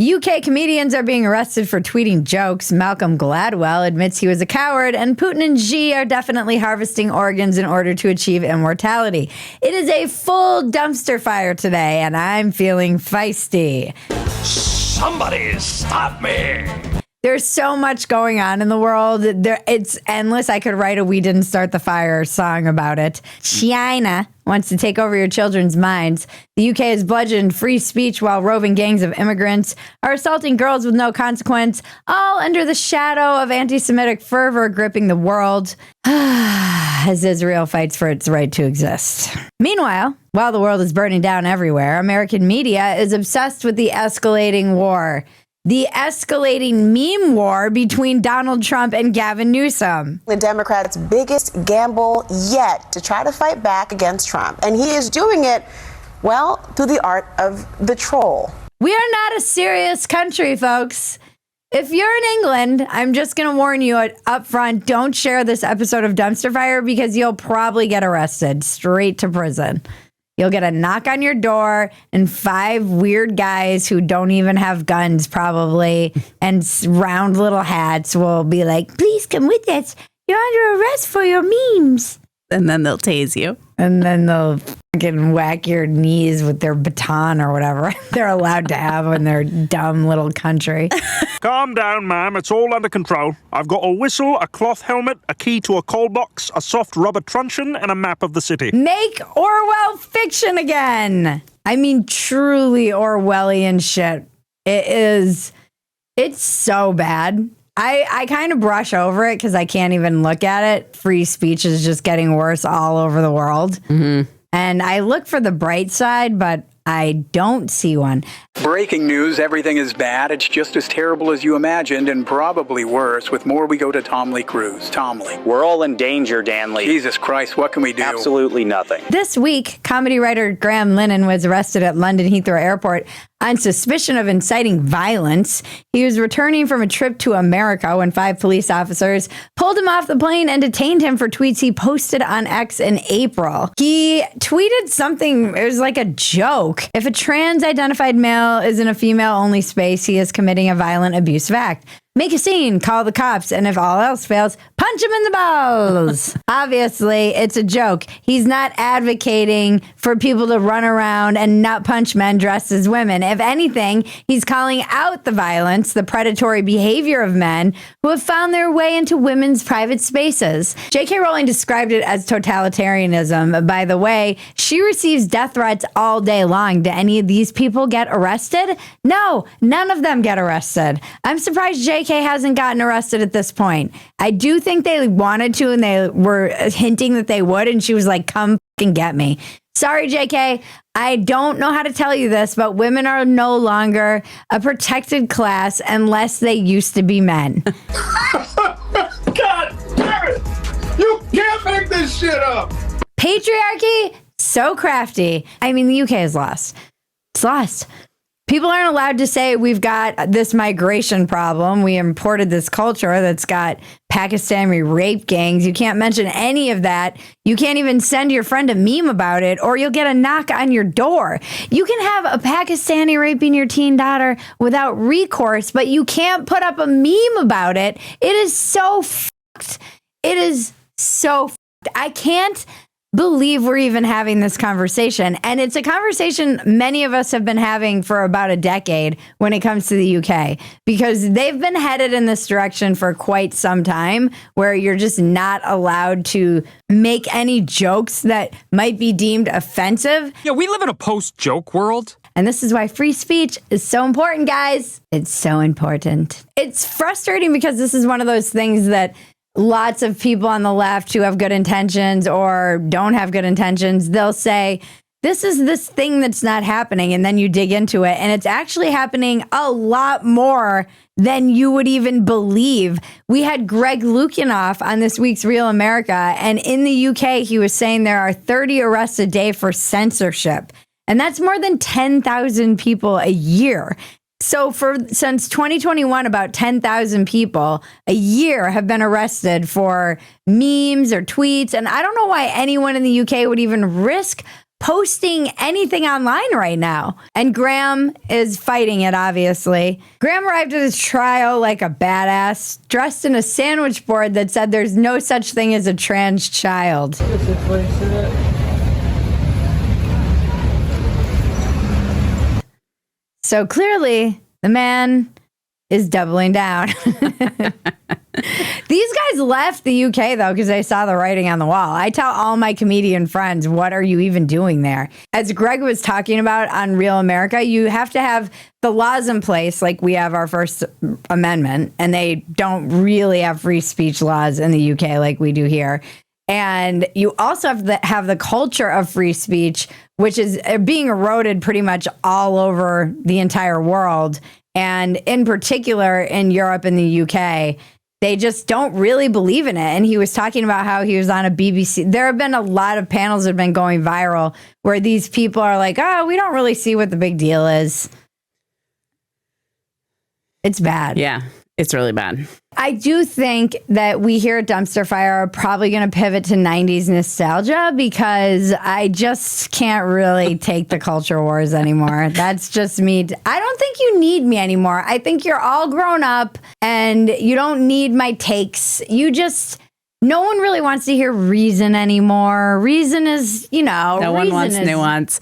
UK comedians are being arrested for tweeting jokes. Malcolm Gladwell admits he was a coward, and Putin and Xi are definitely harvesting organs in order to achieve immortality. It is a full dumpster fire today, and I'm feeling feisty. Somebody stop me! There's so much going on in the world. It's endless. I could write a We Didn't Start the Fire song about it. China wants to take over your children's minds. The UK has bludgeoned free speech while roving gangs of immigrants are assaulting girls with no consequence, all under the shadow of anti-Semitic fervor gripping the world as Israel fights for its right to exist. Meanwhile, while the world is burning down everywhere, American media is obsessed with the escalating war. The escalating meme war between Donald Trump and Gavin Newsom. The Democrats' biggest gamble yet to try to fight back against Trump. And he is doing it, well, through the art of the troll. We are not a serious country, folks. If you're in England, I'm just going to warn you up front, don't share this episode of Dumpster Fire because you'll probably get arrested straight to prison. You'll get a knock on your door and 5 weird guys who don't even have guns probably and round little hats will be like, please come with us. You're under arrest for your memes. And then they'll tase you. And then they'll fucking whack your knees with their baton or whatever they're allowed to have in their dumb little country. Calm down, ma'am. It's all under control. I've got a whistle, a cloth helmet, a key to a coal box, a soft rubber truncheon, and a map of the city. Make Orwell fiction again. I mean, truly Orwellian shit. It's so bad. I kind of brush over it because I can't even look at it. Free speech is just getting worse all over the world. Mm-hmm. And I look for the bright side, but I don't see one. Breaking news, everything is bad. It's just as terrible as you imagined and probably worse. With more, we go to Tom Lee Cruz. Tom Lee. We're all in danger, Dan Lee. Jesus Christ, what can we do? Absolutely nothing. This week, comedy writer Graham Lennon was arrested at London Heathrow Airport on suspicion of inciting violence. He was returning from a trip to America when 5 police officers pulled him off the plane and detained him for tweets he posted on X in April. He tweeted something, it was like a joke. If a trans-identified male is in a female-only space, he is committing a violent, abusive act. Make a scene, call the cops, and if all else fails, punch him in the balls. Obviously, it's a joke. He's not advocating for people to run around and nut punch men dressed as women. If anything, he's calling out the violence, the predatory behavior of men who have found their way into women's private spaces. J.K. Rowling described it as totalitarianism. By the way, she receives death threats all day long. Do any of these people get arrested? No, none of them get arrested. I'm surprised J.K. hasn't gotten arrested at this point. I do think they wanted to and they were hinting that they would, and she was like, come fucking get me. Sorry, JK. I don't know how to tell you this, but women are no longer a protected class unless they used to be men. God damn it! You can't make this shit up! Patriarchy, so crafty. I mean, the UK is lost. It's lost. People aren't allowed to say we've got this migration problem. We imported this culture that's got Pakistani rape gangs. You can't mention any of that. You can't even send your friend a meme about it or you'll get a knock on your door. You can have a Pakistani raping your teen daughter without recourse, but you can't put up a meme about it. It is so fucked. It is so fucked. I can't believe we're even having this conversation. And it's a conversation many of us have been having for about a decade when it comes to the UK, because they've been headed in this direction for quite some time, where you're just not allowed to make any jokes that might be deemed offensive. Yeah, we live in a post-joke world. And this is why free speech is so important, guys. It's so important. It's frustrating because this is one of those things that lots of people on the left who have good intentions or don't have good intentions, they'll say, this is this thing that's not happening. And then you dig into it and it's actually happening a lot more than you would even believe. We had Greg Lukianoff on this week's Real America. And in the UK, he was saying there are 30 arrests a day for censorship. And that's more than 10,000 people a year. So since 2021, about 10,000 people a year have been arrested for memes or tweets. And I don't know why anyone in the UK would even risk posting anything online right now. And Graham is fighting it, obviously. Graham arrived at his trial like a badass, dressed in a sandwich board that said there's no such thing as a trans child. So clearly, the man is doubling down. These guys left the UK, though, because they saw the writing on the wall. I tell all my comedian friends, what are you even doing there? As Greg was talking about on Real America, you have to have the laws in place, like we have our First Amendment, and they don't really have free speech laws in the UK like we do here. And you also have the culture of free speech, which is being eroded pretty much all over the entire world. And in particular, in Europe and the UK, they just don't really believe in it. And he was talking about how he was on a BBC. There have been a lot of panels that have been going viral where these people are like, oh, we don't really see what the big deal is. It's bad. Yeah, it's really bad. I do think that we here at Dumpster Fire are probably going to pivot to 90s nostalgia because I just can't really take the culture wars anymore. That's just me. I don't think you need me anymore. I think you're all grown up and you don't need my takes. No one really wants to hear reason anymore. Reason is, No one wants nuance.